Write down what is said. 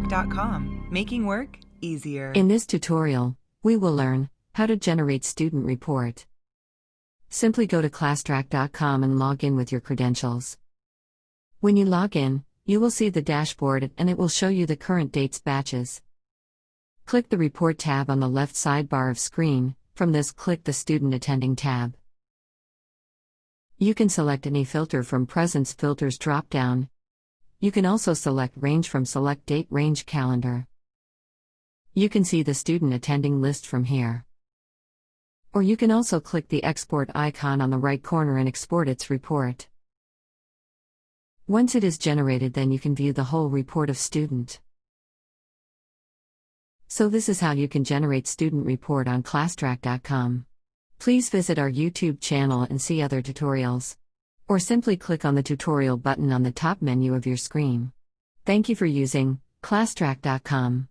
ClassTrack.com, making work easier. In this tutorial, we will learn how to generate student report. Simply go to ClassTrack.com and log in with your credentials. When you log in, you will see the dashboard and it will show you the current date's batches. Click the Report tab on the left sidebar of screen. From this, click the Student Attending tab. You can select any filter from Presence Filters drop-down. You can also select Range from Select Date Range Calendar. You can see the student attending list from here. Or you can also click the export icon on the right corner and export its report. Once it is generated, then you can view the whole report of student. So this is how you can generate student report on ClassTrack.com. Please visit our YouTube channel and see other tutorials. Or simply click on the tutorial button on the top menu of your screen. Thank you for using ClassTrack.com.